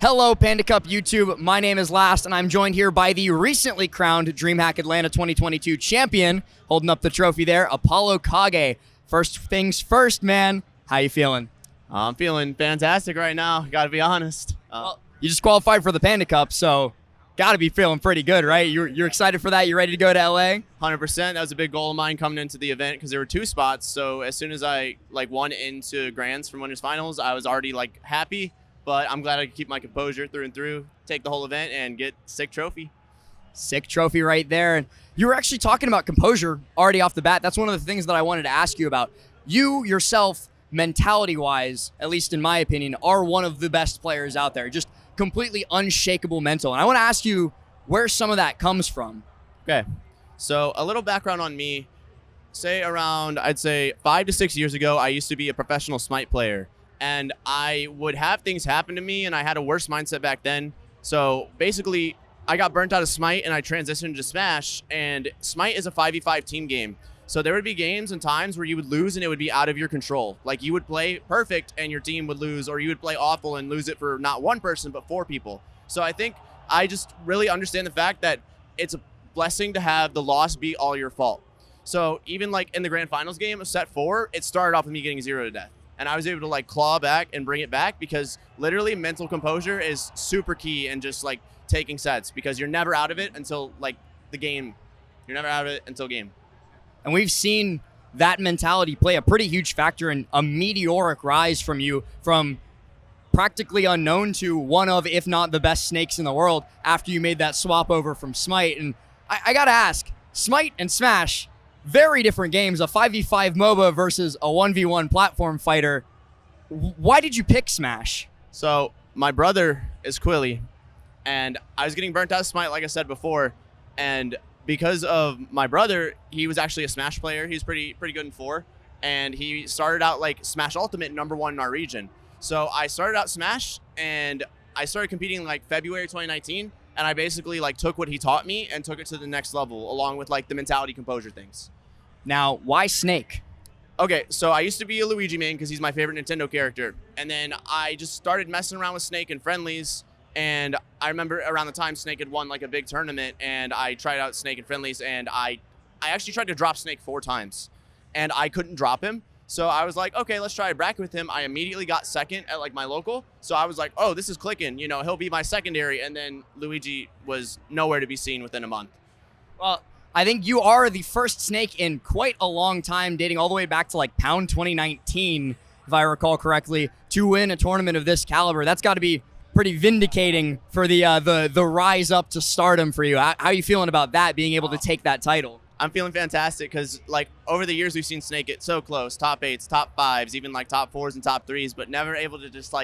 Hello, Panda Cup YouTube. My name is Last, and I'm joined here by the recently crowned Dreamhack Atlanta 2022 champion, holding up the trophy there, Apollokage. First things first, man. How you feeling? I'm feeling fantastic right now, gotta be honest. Well, you just qualified for the Panda Cup, so gotta be feeling pretty good, right? You're excited for that? You ready to go to LA? 100%. That was a big goal of mine coming into the event because there were two spots. So as soon as I won into Grands from Winners Finals, I was already happy. But I'm glad I could keep my composure through and through, take the whole event, and get sick trophy. Sick trophy right there. And you were actually talking about composure already off the bat. That's one of the things that I wanted to ask you about. You yourself, mentality-wise, at least in my opinion, are one of the best players out there. Just completely unshakable mental. And I want to ask you where some of that comes from. Okay. So a little background on me. Say around, I'd say 5 to 6 years ago, I used to be a professional Smite player. And I would have things happen to me, and I had a worse mindset back then. So basically, I got burnt out of Smite, and I transitioned to Smash. And Smite is a 5v5 team game. So there would be games and times where you would lose, and it would be out of your control. Like, you would play perfect, and your team would lose, or you would play awful and lose it for not one person, but 4 people. So I think I just really understand the fact that it's a blessing to have the loss be all your fault. So even in the Grand Finals game of set 4, it started off with me getting 0 to death. And I was able to claw back and bring it back because literally mental composure is super key in just taking sets because you're never out of it until the game. You're never out of it until game. And we've seen that mentality play a pretty huge factor in a meteoric rise from you from practically unknown to one of, if not the best snakes in the world after you made that swap over from Smite. And I got to ask, Smite and Smash, very different games, a 5v5 MOBA versus a 1v1 platform fighter. Why did you pick Smash? So my brother is Quilly, and I was getting burnt out of Smite, like I said before, and because of my brother, he was actually a Smash player. He's pretty good in 4, and he started out Smash Ultimate #1 in our region. So I started out Smash, and I started competing February 2019, and I basically took what he taught me and took it to the next level, along with the mentality composure things. Now, why Snake? Okay, so I used to be a Luigi main because he's my favorite Nintendo character. And then I just started messing around with Snake in friendlies. And I remember around the time Snake had won a big tournament, and I tried out Snake in friendlies, and I actually tried to drop Snake 4 times. And I couldn't drop him. So I was like, okay, let's try a bracket with him. I immediately got second at my local. So I was like, oh, this is clicking. He'll be my secondary. And then Luigi was nowhere to be seen within a month. Well, I think you are the first Snake in quite a long time, dating all the way back to Pound 2019, if I recall correctly, to win a tournament of this caliber. That's got to be pretty vindicating for the rise up to stardom for you. How are you feeling about that, being able to take that title? I'm feeling fantastic because over the years we've seen Snake get so close, top 8s, top 5s, even top 4s and top 3s, but never able to just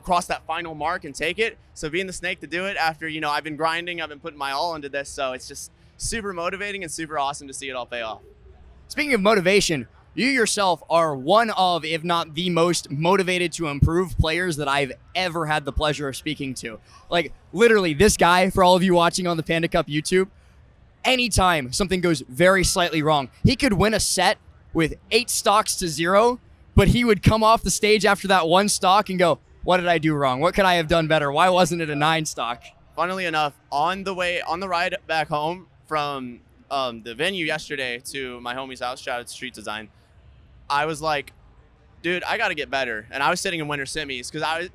cross that final mark and take it. So being the Snake to do it after I've been grinding, I've been putting my all into this, so it's just super motivating and super awesome to see it all pay off. Speaking of motivation, you yourself are one of, if not the most motivated to improve players that I've ever had the pleasure of speaking to. Literally, this guy, for all of you watching on the Panda Cup YouTube, anytime something goes very slightly wrong, he could win a set with 8 stocks to 0, but he would come off the stage after that 1 stock and go, what did I do wrong? What could I have done better? Why wasn't it a 9 stock? Funnily enough, on the ride back home from the venue yesterday to my homie's house, shout out to Street Design, I was like, dude, I got to get better. And I was sitting in winter semis because I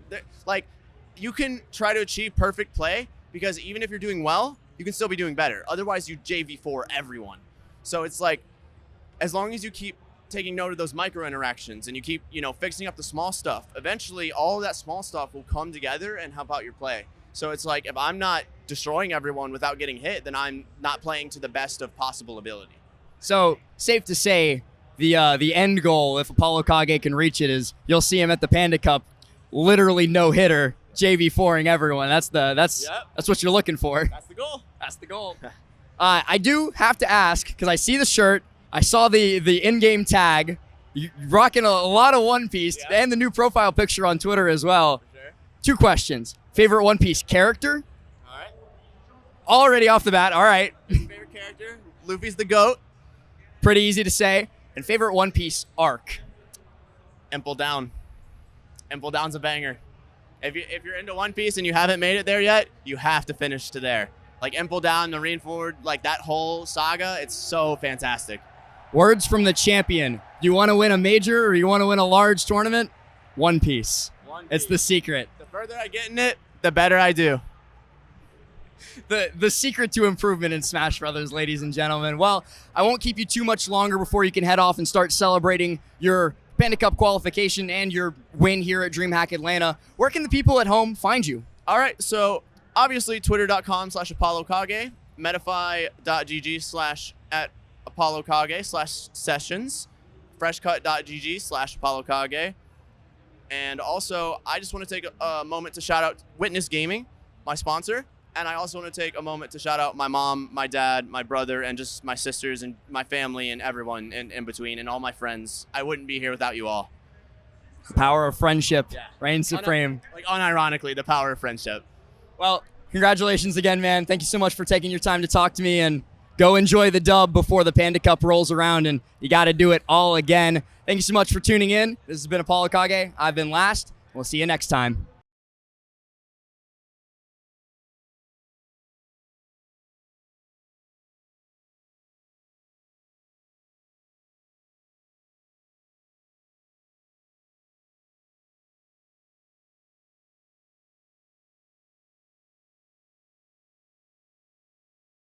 was you can try to achieve perfect play because even if you're doing well, you can still be doing better. Otherwise, you JV4 everyone. So it's as long as you keep taking note of those micro interactions and you keep, fixing up the small stuff, eventually all of that small stuff will come together and help out your play. So it's if I'm not destroying everyone without getting hit, then I'm not playing to the best of possible ability. So safe to say the end goal, if Apollokage can reach it, is you'll see him at the Panda Cup, literally no hitter, JV4ing everyone. That's what you're looking for. That's the goal. That's the goal. I do have to ask because I see the shirt, I saw the in-game tag, you're rocking a lot of One Piece, and the new profile picture on Twitter as well. For sure. 2 questions. Favorite One Piece character? All right. Already off the bat. All right. Favorite character? Luffy's the GOAT. Pretty easy to say. And favorite One Piece arc? Impel Down. Impel Down's a banger. If you're into One Piece and you haven't made it there yet, you have to finish to there. Like Impel Down, Marineford, like that whole saga, it's so fantastic. Words from the champion. Do you want to win a major or you want to win a large tournament? One Piece. It's the secret. The further I get in it, the better I do. The secret to improvement in Smash Brothers, ladies and gentlemen. Well, I won't keep you too much longer before you can head off and start celebrating your Panda Cup qualification and your win here at Dreamhack Atlanta. Where can the people at home find you? All right, so obviously twitter.com/Apollokage, metafy.gg/@Apollokage/sessions, freshcut.gg/Apollokage. And also, I just want to take a moment to shout out WitnessGaming, my sponsor. And I also want to take a moment to shout out my mom, my dad, my brother, and just my sisters and my family and everyone in between and all my friends. I wouldn't be here without you all. The power of friendship reigns supreme. Like unironically, the power of friendship. Well, congratulations again, man. Thank you so much for taking your time to talk to me, and go enjoy the dub before the Panda Cup rolls around, and you got to do it all again. Thank you so much for tuning in. This has been Apollokage. I've been Last. We'll see you next time.